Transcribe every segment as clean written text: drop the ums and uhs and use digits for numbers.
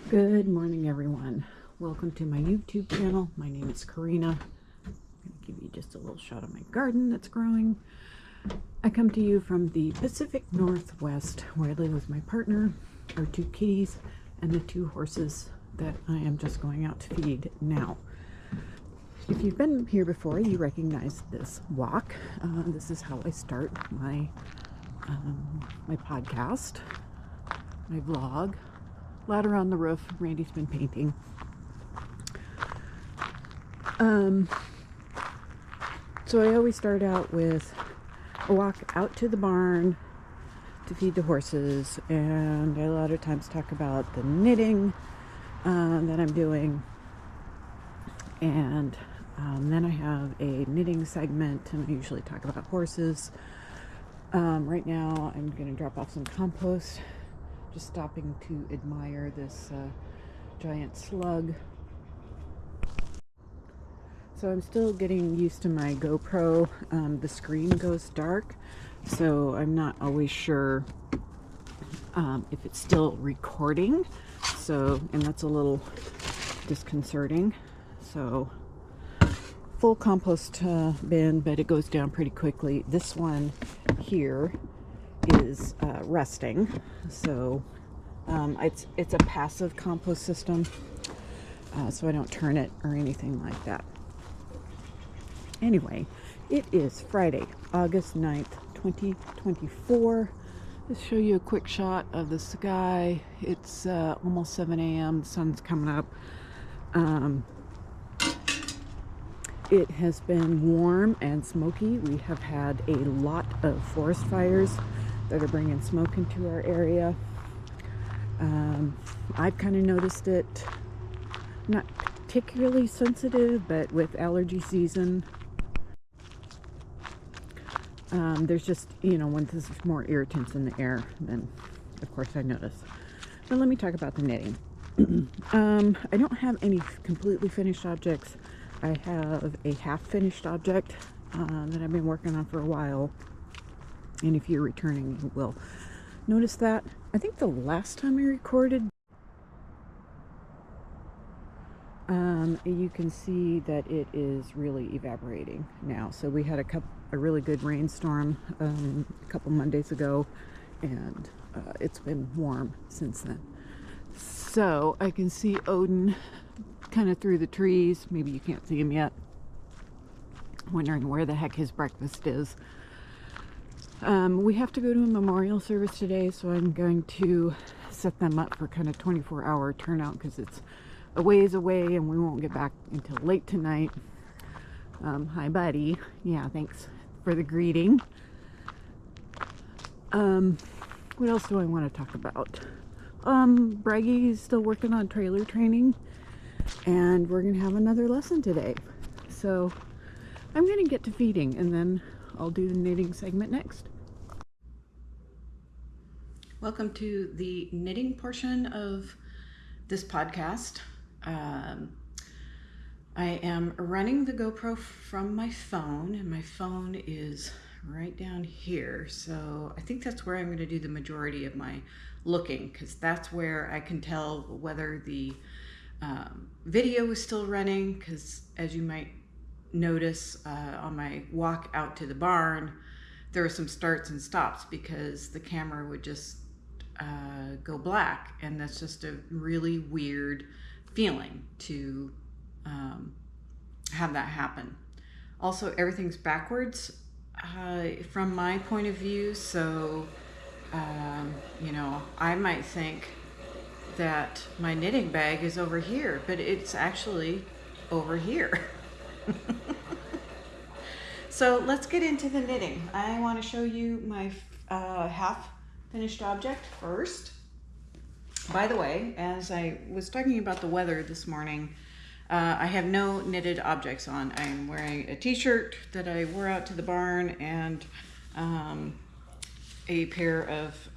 Good morning, everyone. Welcome to my YouTube channel. My name is Corrinala. I'm going to give you just a little shot of my garden that's growing. I come to you from the Pacific Northwest, where I live with my partner, our 2 kitties, and the 2 horses that I am just going out to feed now. If you've been here before, you recognize this walk. This is how I start my podcast, my vlog. Ladder on the roof. Randy's been painting. So I always start out with a walk out to the barn to feed the horses, and I a lot of times talk about the knitting that I'm doing, and then I have a knitting segment, and I usually talk about horses. Right now I'm going to drop off some compost. Just stopping to admire this giant slug. So I'm still getting used to my GoPro. The screen goes dark, so I'm not always sure if it's still recording. So, and that's a little disconcerting. So, full compost bin, but it goes down pretty quickly. This one here is resting, so it's a passive compost system, so I don't turn it or anything like that. Anyway, it is Friday, August 9th, 2024. Let's show you a quick shot of the sky. It's almost 7 a.m. The sun's coming up. It has been warm and smoky. We have had a lot of forest fires that are bringing smoke into our area. I've kind of noticed it. Not particularly sensitive, but with allergy season, there's just, when there's more irritants in the air, then of course I notice. But let me talk about the knitting. I don't have any completely finished objects. I have a half finished object that I've been working on for a while. And if you're returning, you will notice that. I think the last time I recorded, you can see that it is really evaporating now. So we had a really good rainstorm a couple Mondays ago, and it's been warm since then. So I can see Odin kind of through the trees. Maybe you can't see him yet. Wondering where the heck his breakfast is. We have to go to a memorial service today, so I'm going to set them up for kind of 24-hour turnout because it's a ways away and we won't get back until late tonight. Hi, buddy. Yeah, thanks for the greeting. What else do I want to talk about? Bragi is still working on trailer training, and we're going to have another lesson today. So I'm going to get to feeding, and then I'll do the knitting segment next. Welcome to the knitting portion of this podcast. I am running the GoPro from my phone, and my phone is right down here. So I think that's where I'm going to do the majority of my looking, because that's where I can tell whether the video is still running, because as you might notice on my walk out to the barn, there were some starts and stops because the camera would just go black, and that's just a really weird feeling to have that happen. Also, everything's backwards from my point of view, so I might think that my knitting bag is over here, but it's actually over here. So let's get into the knitting. I want to show you my half finished object first. By the way, as I was talking about the weather this morning, I have no knitted objects on. I'm wearing a t-shirt that I wore out to the barn and a pair of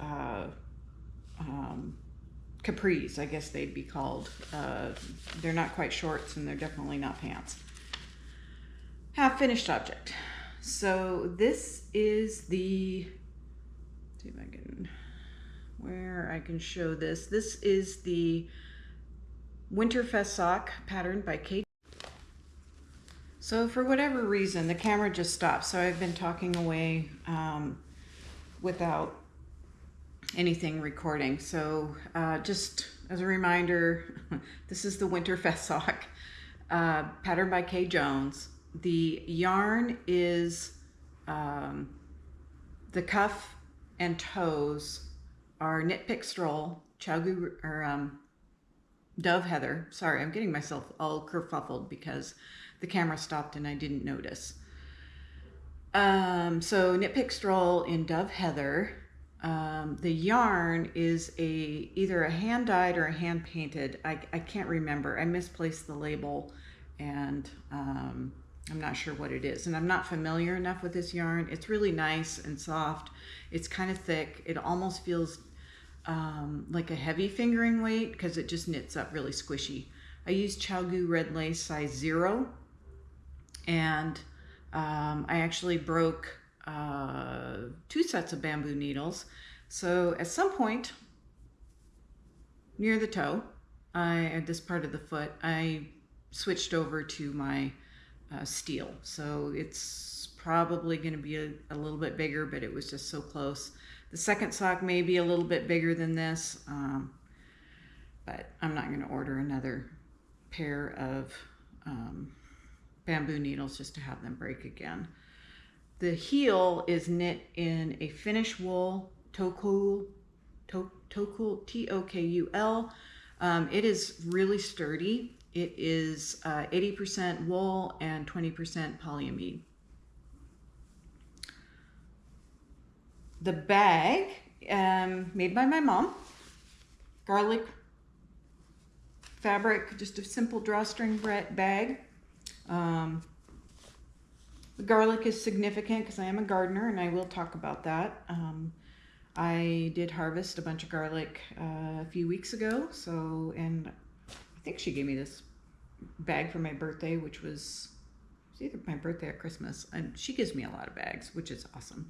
capris, I guess they'd be called. They're not quite shorts, and they're definitely not pants. Half finished object. So this is the, see if I can, where I can show this. This is the Winterfest sock patterned by Kate. So for whatever reason, the camera just stopped. So I've been talking away without anything recording. So just as a reminder, this is the Winterfest sock patterned by Kay Jones. The yarn is the cuff and toes are Knit Pick Stroll, Dove Heather. Sorry, I'm getting myself all kerfuffled because the camera stopped and I didn't notice. So Knit Pick Stroll in Dove Heather. The yarn is either a hand dyed or a hand painted. I can't remember. I misplaced the label and I'm not sure what it is. And I'm not familiar enough with this yarn. It's really nice and soft. It's kind of thick. It almost feels like a heavy fingering weight because it just knits up really squishy. I used Chalgu red lace size 0, and I actually broke 2 sets of bamboo needles. So at some point near the toe, at this part of the foot, I switched over to my steel. So it's probably going to be a little bit bigger, but it was just so close. The second sock may be a little bit bigger than this, but I'm not going to order another pair of bamboo needles just to have them break again. The heel is knit in a Finnish wool, Tokul, T-O-K-U-L. It is really sturdy. It is 80% wool and 20% polyamide. The bag, made by my mom, garlic fabric, just a simple drawstring bag. The garlic is significant because I am a gardener and I will talk about that. I did harvest a bunch of garlic a few weeks ago, and I think she gave me this bag for my birthday, which was either my birthday or Christmas, and she gives me a lot of bags, which is awesome.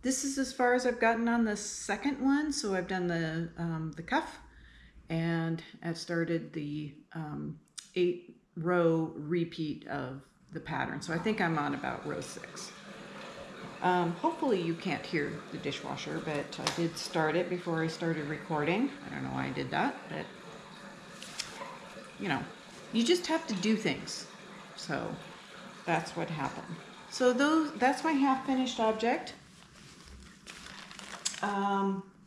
This is as far as I've gotten on the second one. So I've done the cuff, and I've started the 8-row repeat of the pattern. So I think I'm on about row 6. Hopefully you can't hear the dishwasher, but I did start it before I started recording. I don't know why I did that, but you know, you just have to do things. So that's what happened. So that's my half finished object.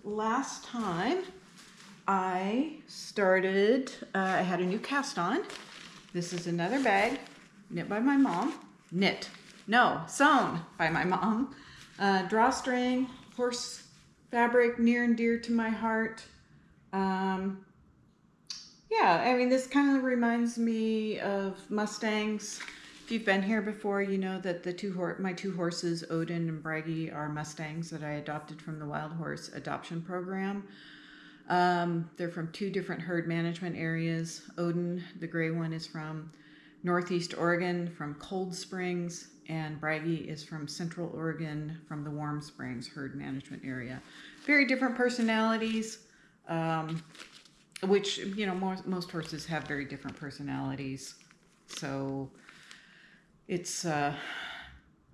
Last time I started, I had a new cast on. This is another bag knit by my mom. Sewn by my mom. Drawstring, horse fabric, near and dear to my heart. Yeah, I mean, this kind of reminds me of Mustangs. If you've been here before, you know that my two horses, Odin and Bragi, are Mustangs that I adopted from the Wild Horse Adoption Program. They're from 2 different herd management areas. Odin, the gray one, is from Northeast Oregon, from Cold Springs, and Bragi is from Central Oregon, from the Warm Springs herd management area. Very different personalities, which, you know, most horses have very different personalities. So it's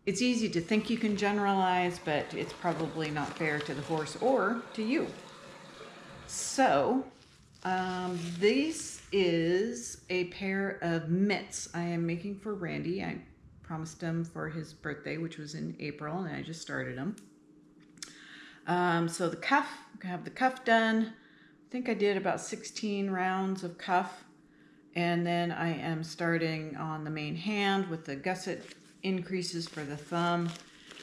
easy to think you can generalize, but it's probably not fair to the horse or to you. So this is a pair of mitts I am making for Randy. I promised him for his birthday, which was in April, and I just started them. So the cuff, I have the cuff done. I think I did about 16 rounds of cuff. And then I am starting on the main hand with the gusset increases for the thumb.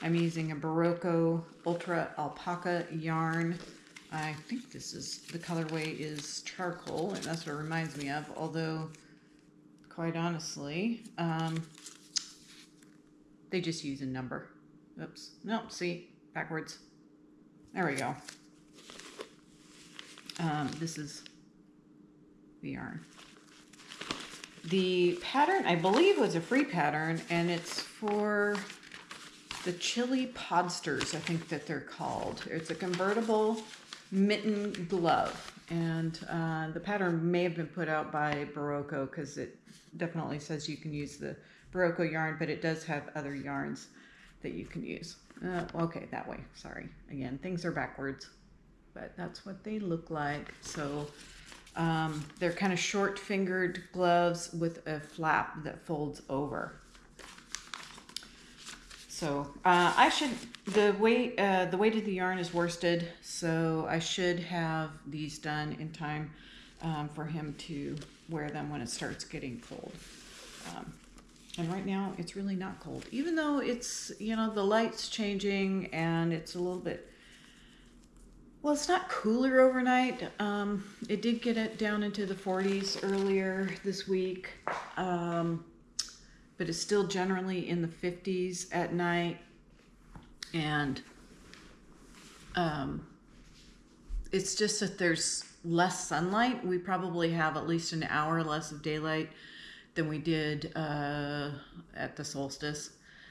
I'm using a Barocco Ultra Alpaca yarn. I think the colorway is charcoal, and that's what it reminds me of, although quite honestly, they just use a number. Oops, nope, see, backwards. There we go. This is the yarn. The pattern, I believe, was a free pattern, and it's for the chili podsters, I think that they're called. It's a convertible mitten glove, and the pattern may have been put out by Barocco because it definitely says you can use the Barocco yarn, but it does have other yarns that you can use. Okay, that way, sorry. Again, things are backwards, but that's what they look like. So they're kind of short-fingered gloves with a flap that folds over. So the weight of the yarn is worsted, so I should have these done in time for him to wear them when it starts getting cold. And right now it's really not cold, even though it's, you know, the light's changing and it's a little bit, well, it's not cooler overnight. It did get it down into the 40s earlier this week. But it's still generally in the 50s at night. And it's just that there's less sunlight. We probably have at least an hour less of daylight than we did at the solstice.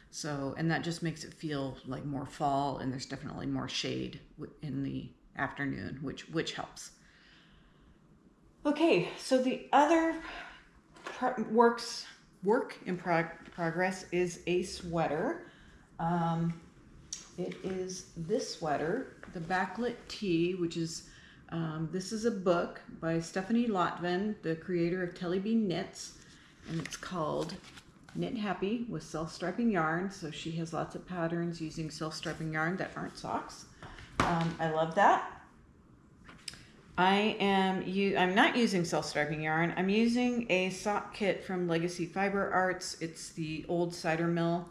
So, and that just makes it feel like more fall, and there's definitely more shade in the afternoon, which helps. Okay, so the other work in progress is a sweater. It is this sweater, the Backlit Tee, which is, this is a book by Stephanie Lotvin, the creator of Telly Bean Knits, and it's called Knit Happy with Self-Striping Yarn. So she has lots of patterns using self-striping yarn that aren't socks. I love that. I'm not using self-striping yarn. I'm using a sock kit from Legacy Fiber Arts. It's the old cider mill.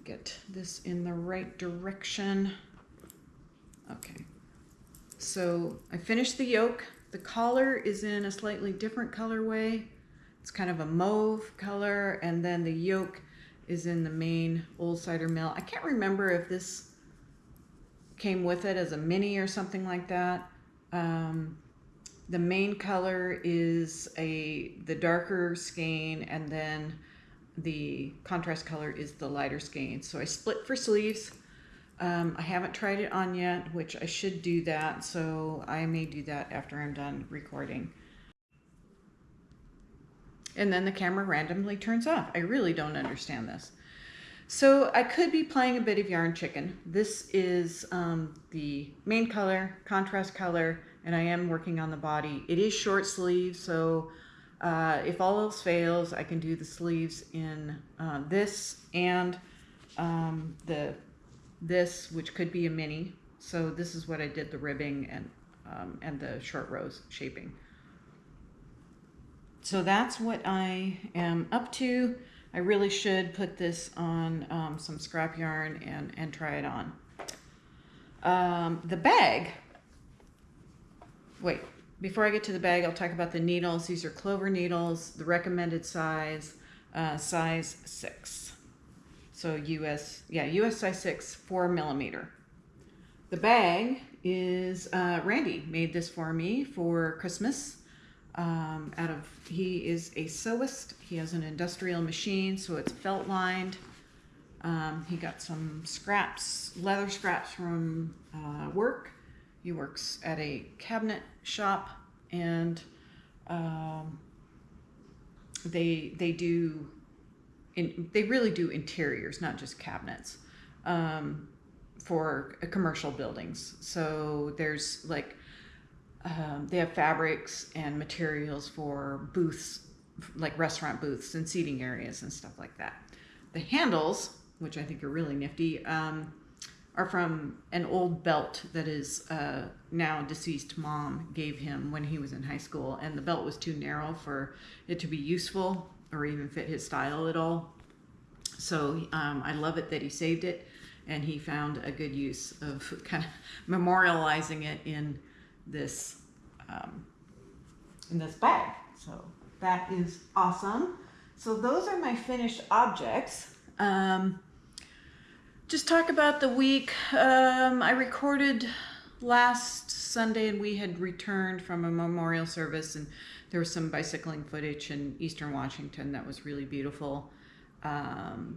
Get this in the right direction. Okay. So I finished the yoke. The collar is in a slightly different colorway. It's kind of a mauve color, and then the yoke is in the main old cider mill. I can't remember if this came with it as a mini or something like that. The main color is the darker skein, and then the contrast color is the lighter skein. So I split for sleeves. I haven't tried it on yet, which I should do that. So I may do that after I'm done recording. And then the camera randomly turns off. I really don't understand this. So I could be playing a bit of yarn chicken. This is the main color, contrast color, and I am working on the body. It is short sleeve, so if all else fails, I can do the sleeves in this and this, which could be a mini. So this is what I did the ribbing and the short rows shaping. So that's what I am up to. I really should put this on some scrap yarn and try it on. The bag, wait, before I get to the bag, I'll talk about the needles. These are clover needles, the recommended size, size 6. So US size 6, 4mm. The bag is, Randy made this for me for Christmas. He is a sewist. He has an industrial machine, so it's felt lined. He got some scraps, leather scraps from work. He works at a cabinet shop, and they really do interiors, not just cabinets, for commercial buildings. So there's like they have fabrics and materials for booths, like restaurant booths and seating areas and stuff like that. The handles, which I think are really nifty, are from an old belt that his now deceased mom gave him when he was in high school, and the belt was too narrow for it to be useful or even fit his style at all. So I love it that he saved it, and he found a good use of kind of memorializing it in this bag. So that is awesome. So those are my finished objects. Just talk about the week. I recorded last Sunday, and we had returned from a memorial service, and there was some bicycling footage in Eastern Washington that was really beautiful.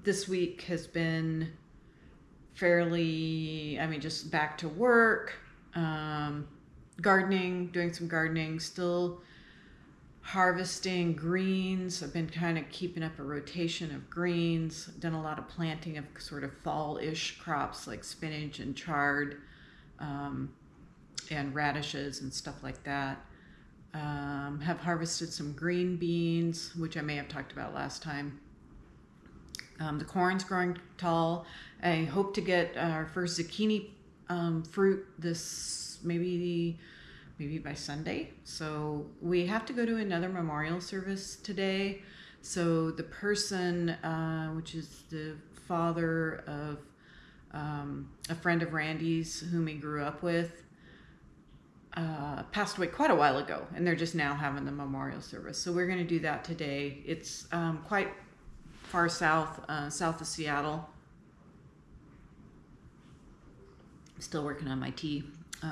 This week has been fairly, I mean, just back to work, gardening, doing some gardening, still harvesting greens. I've been kind of keeping up a rotation of greens, done a lot of planting of sort of fall-ish crops like spinach and chard, and radishes and stuff like that. Have harvested some green beans, which I may have talked about last time. The corn's growing tall. I hope to get our first zucchini fruit this maybe by Sunday. So we have to go to another memorial service today. So the person, which is the father of a friend of Randy's whom he grew up with, passed away quite a while ago, and they're just now having the memorial service. So we're going to do that today. It's quite far south, south of Seattle. I'm still working on my tea,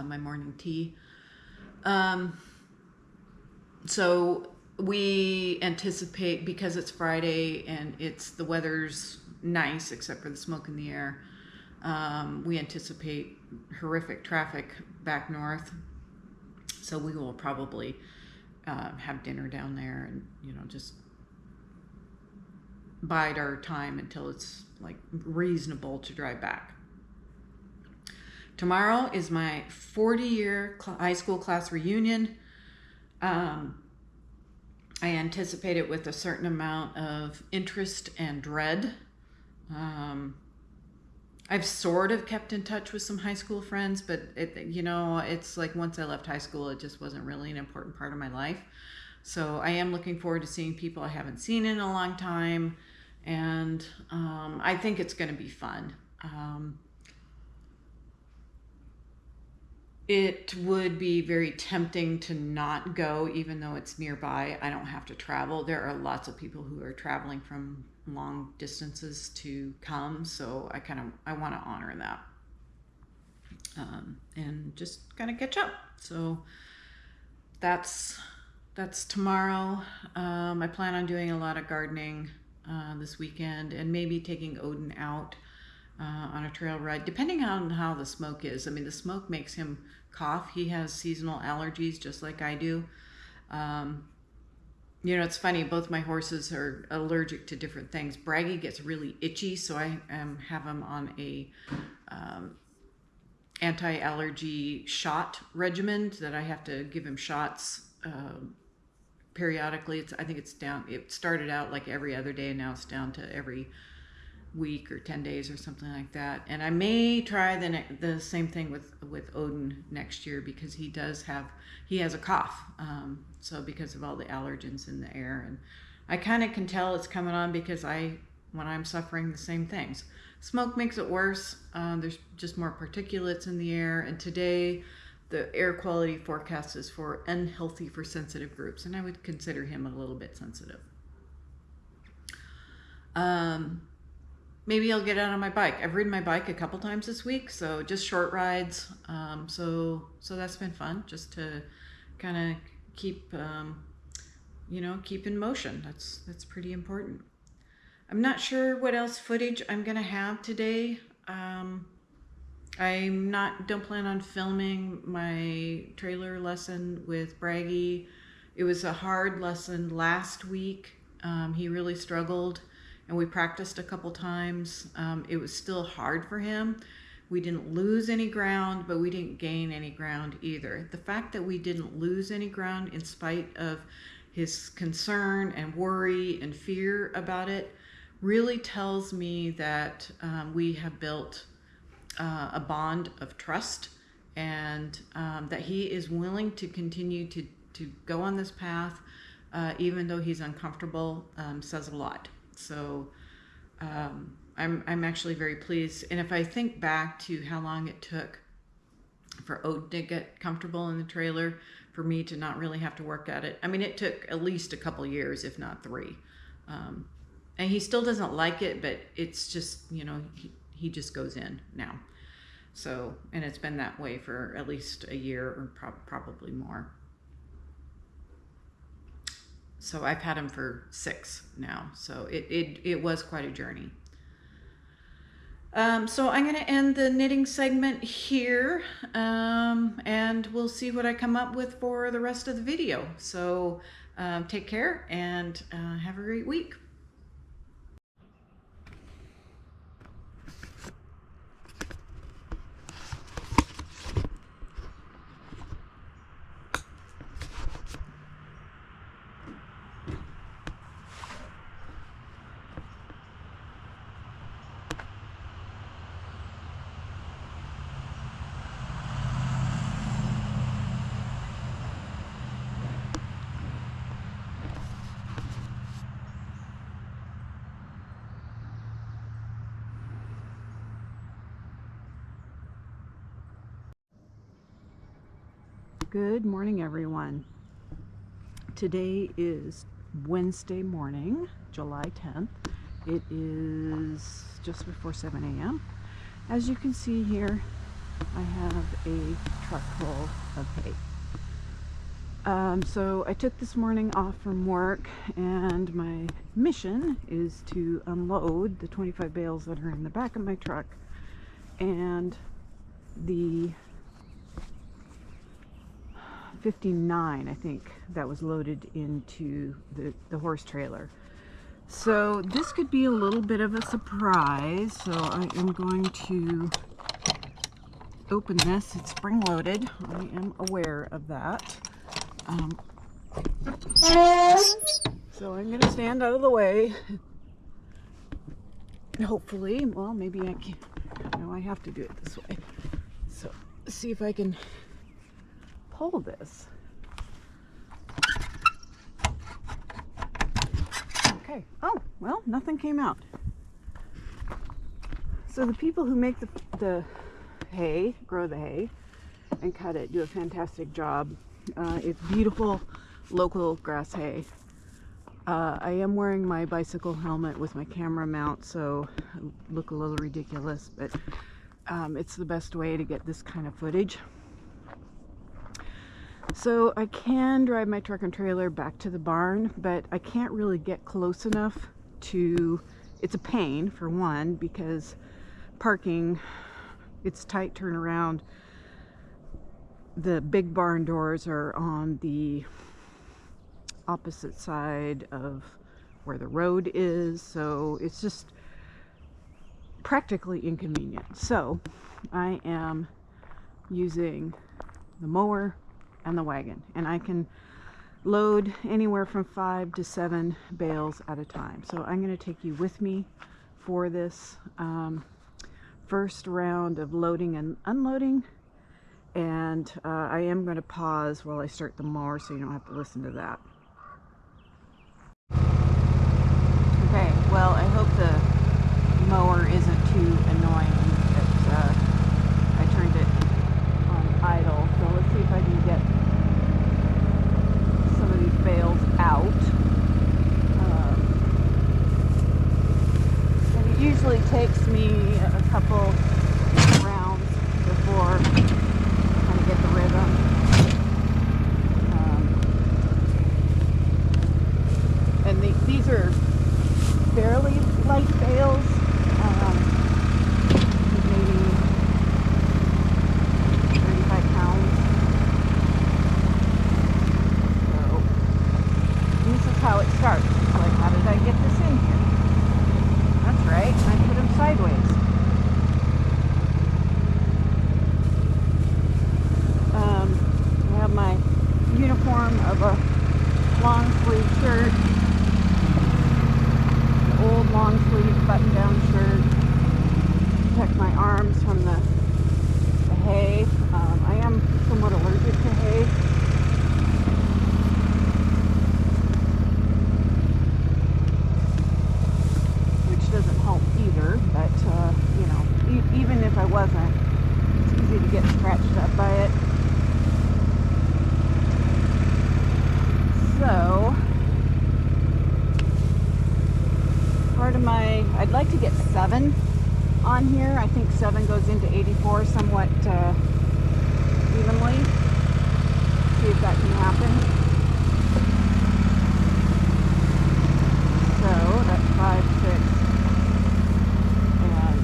my morning tea. So we anticipate, because it's Friday and the weather's nice except for the smoke in the air, we anticipate horrific traffic back north. So we will probably have dinner down there and, just bide our time until it's like reasonable to drive back. Tomorrow is my 40-year high school class reunion. I anticipate it with a certain amount of interest and dread. I've sort of kept in touch with some high school friends, but it's like once I left high school, it just wasn't really an important part of my life. So I am looking forward to seeing people I haven't seen in a long time, and I think it's going to be fun. It would be very tempting to not go, even though it's nearby. I don't have to travel. There are lots of people who are traveling from long distances to come, so I want to honor that, and just kind of catch up. So that's tomorrow. I plan on doing a lot of gardening this weekend, and maybe taking Odin out on a trail ride, depending on how the smoke is. I mean, the smoke makes him cough. He has seasonal allergies just like I do. It's funny, both my horses are allergic to different things. Bragi gets really itchy, so I have him on a anti-allergy shot regimen that I have to give him shots periodically. I think it's down. It started out like every other day, and now it's down to every week or 10 days or something like that. And I may try the same thing with Odin next year, because he has a cough. So because of all the allergens in the air, and I kind of can tell it's coming on because when I'm suffering the same things. Smoke makes it worse. There's just more particulates in the air, and today the air quality forecast is for unhealthy for sensitive groups, and I would consider him a little bit sensitive. Maybe I'll get out on my bike. I've ridden my bike a couple times this week, so just short rides. So that's been fun, just to kind of keep in motion. That's pretty important. I'm not sure what else footage I'm gonna have today. Don't plan on filming my trailer lesson with Bragi. It was a hard lesson last week. He really struggled, and we practiced a couple times. It was still hard for him. We didn't lose any ground, but we didn't gain any ground either. The fact that we didn't lose any ground in spite of his concern and worry and fear about it really tells me that we have built a bond of trust, and that he is willing to continue to go on this path, even though he's uncomfortable, says a lot. So I'm actually very pleased. And if I think back to how long it took for Odin to get comfortable in the trailer, for me to not really have to work at it, I mean, it took at least a couple years, if not 3. And he still doesn't like it, but it's just, he just goes in now. So, and it's been that way for at least a year, or probably more. So I've had him for 6 now. So it was quite a journey. So I'm going to end the knitting segment here, and we'll see what I come up with for the rest of the video. So take care and have a great week. Good morning, everyone. Today is Wednesday morning, July 10th. It is just before 7 a.m. As you can see here, I have a truck full of hay. So I took this morning off from work, and my mission is to unload the 25 bales that are in the back of my truck and the 59, I think, that was loaded into the horse trailer. So this could be a little bit of a surprise, so I am going to open this. It's spring loaded. I am aware of that. So I'm going to stand out of the way. Hopefully, well, maybe I can. No, I have to do it this way. So see if I can pull this. Okay. Oh, well, nothing came out. So the people who make the hay, grow the hay, and cut it, do a fantastic job. It's beautiful local grass hay. I am wearing my bicycle helmet with my camera mount, so I look a little ridiculous, but it's the best way to get this kind of footage. So I can drive my truck and trailer back to the barn, but I can't really get close enough to, it's a pain for one, because parking, it's tight turnaround. The big barn doors are on the opposite side of where the road is, so it's just practically inconvenient. So I am using the mower and the wagon, and I can load anywhere from 5 to 7 bales at a time. So I'm going to take you with me for this first round of loading and unloading, and I am going to pause while I start the mower so you don't have to listen to that. Okay, well, I hope the mower isn't too annoying. I turned it on idle, so let's see if I can get some of these bales out. And it usually takes me a couple rounds before I kind of get the rhythm. And these are fairly light bales, maybe 35 pounds. So this is how it starts. It's like, how did I get this in here? That's right, I put them sideways. I have my uniform of a long sleeve shirt, an old long sleeve button down shirt, protect my arms from the hay. I am somewhat allergic to hay. Which doesn't help either, but you know, even if I wasn't, it's easy to get scratched up by it. So, part of my, I'd like to get 7 on here. I think 7 goes into 84 somewhat evenly. See if that can happen. So, that's 5, 6, and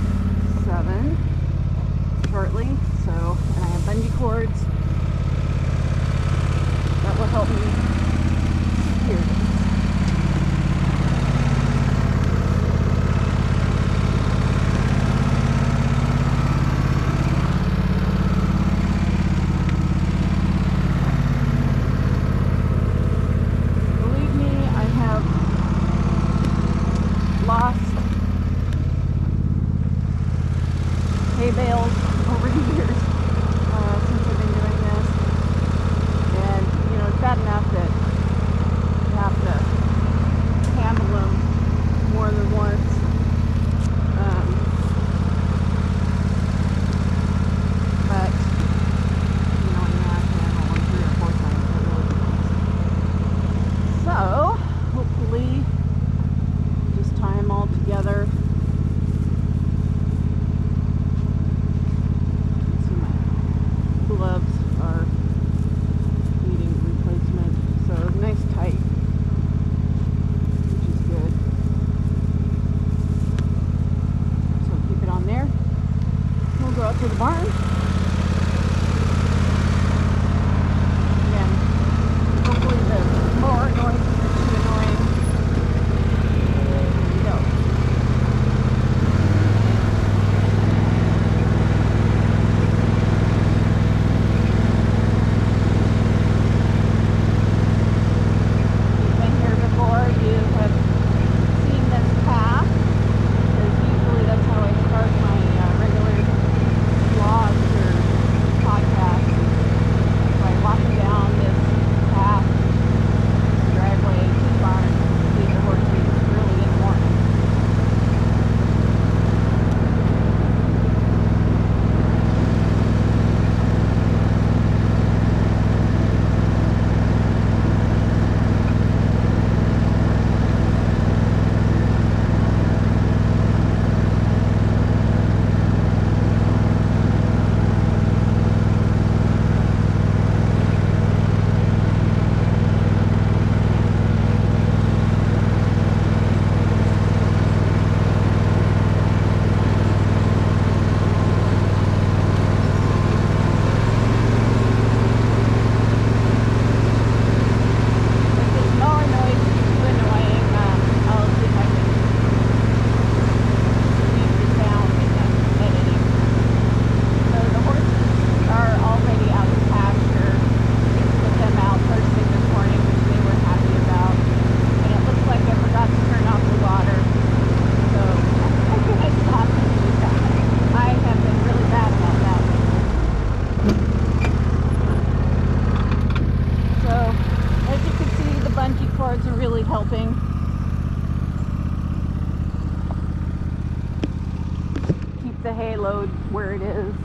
the hay load where it is.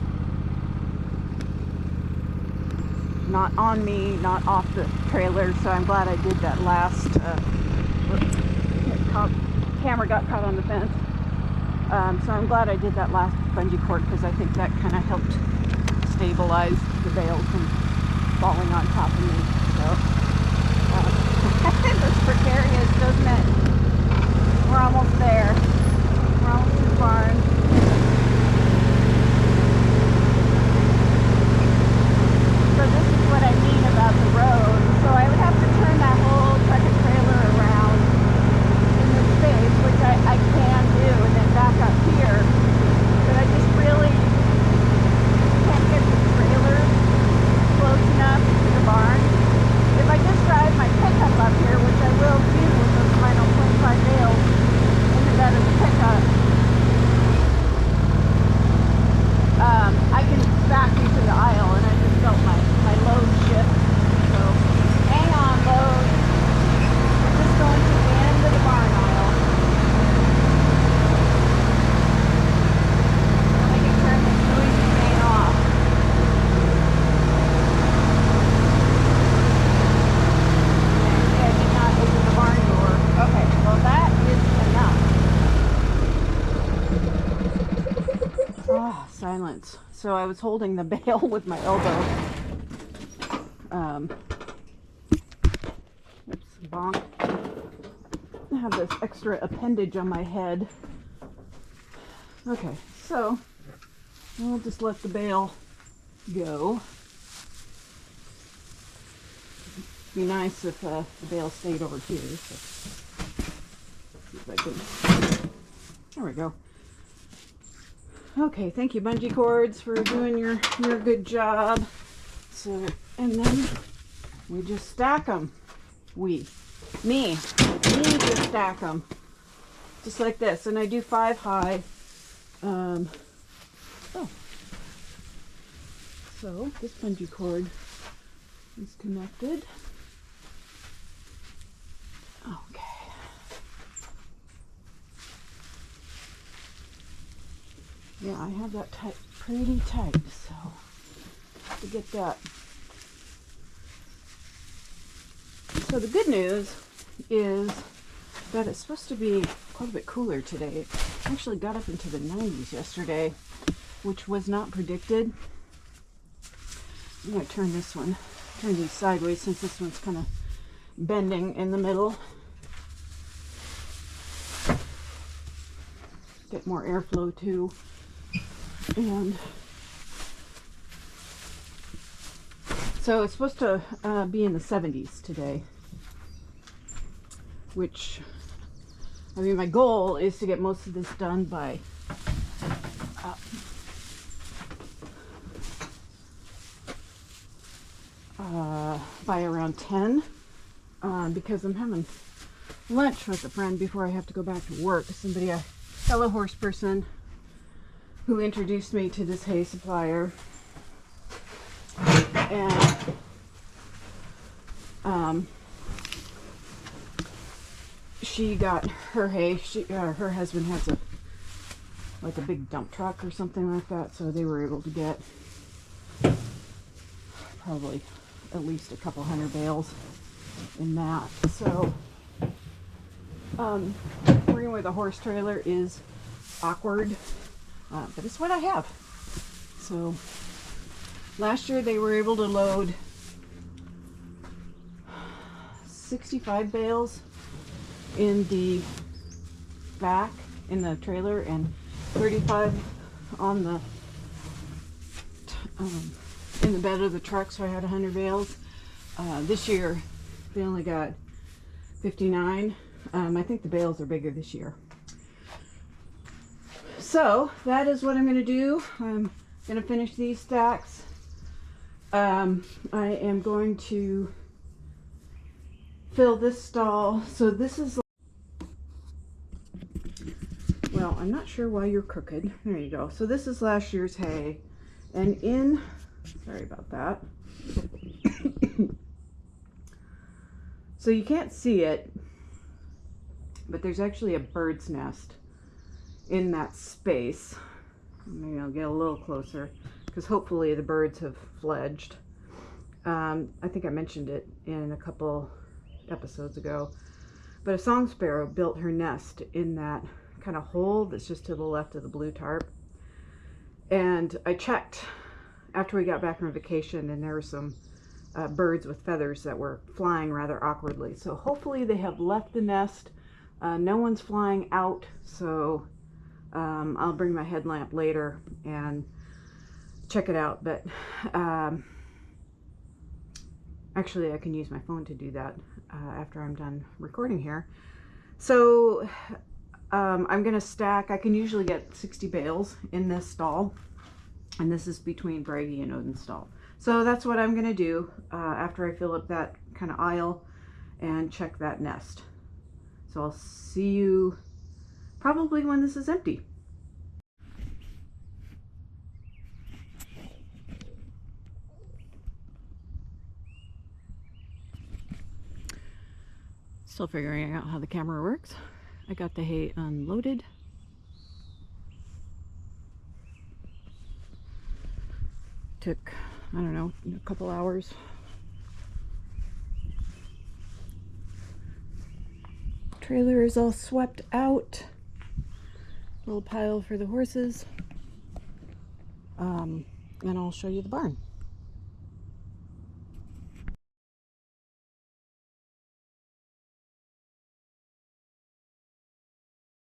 Not on me, not off the trailer, so I'm glad I did that last, camera got caught on the fence. So I'm glad I did that last bungee cord, because I think that kind of helped stabilize the bale from falling on top of me. So, it's precarious, doesn't it? We're almost there. We're almost to the barn. So this is what I mean about the road. So I would have to turn that whole tractor trailer around in this space, which I can do, and then back up here. But I just really can't get the trailer close enough to the barn. If I just drive my pickup up here, which I will do with those final 25 bales in the bed of the pickup, I can back into the aisle, and I just felt my load shift. So hang on, load. We're just going to the end of the barn aisle. Then I can turn this noisy thing off. I did not open the barn door. Okay, well that is enough. Oh, silence. So I was holding the bale with my elbow. Oops, bonk. I have this extra appendage on my head. Okay, so we'll just let the bale go. It'd be nice if the bale stayed over here. So see if I can. There we go. Okay, thank you, bungee cords, for doing your good job. So, and then we just stack them. Me just stack them, just like this. And I do 5 high. So this bungee cord is connected. Okay. Yeah, I have that tight, pretty tight, so to get that. So the good news is that it's supposed to be quite a bit cooler today. It actually got up into the 90s yesterday, which was not predicted. I'm going to turn these sideways since this one's kind of bending in the middle. Get more airflow too. And so it's supposed to be in the 70s today, which, I mean, my goal is to get most of this done by around 10, because I'm having lunch with a friend before I have to go back to work. Somebody, a fellow horse person who introduced me to this hay supplier, and she got her hay. Her husband has a big dump truck or something like that, so they were able to get probably at least a couple hundred bales in that. So working with a horse trailer is awkward. But it's what I have. So last year they were able to load 65 bales in the back in the trailer and 35 on the in the bed of the truck, so I had 100 bales. This year they only got 59. I think the bales are bigger this year. So that is what I'm going to do. I'm going to finish these stacks. I am going to fill this stall. So this is, well, I'm not sure why you're crooked. There you go. So this is last year's hay. And in, sorry about that. So you can't see it, but there's actually a bird's nest in that space. Maybe I'll get a little closer because hopefully the birds have fledged. I think I mentioned it in a couple episodes ago, but a song sparrow built her nest in that kind of hole that's just to the left of the blue tarp. And I checked after we got back from vacation, and there were some birds with feathers that were flying rather awkwardly. So hopefully they have left the nest. No one's flying out, so I'll bring my headlamp later and check it out. But actually I can use my phone to do that after I'm done recording here. So I'm gonna stack, I can usually get 60 bales in this stall, and this is between Bragi and Odin's stall. So that's what I'm gonna do after I fill up that kind of aisle and check that nest. So I'll see you probably when this is empty. Still figuring out how the camera works. I got the hay unloaded. Took, I don't know, a couple hours. Trailer is all swept out. Little pile for the horses. And I'll show you the barn.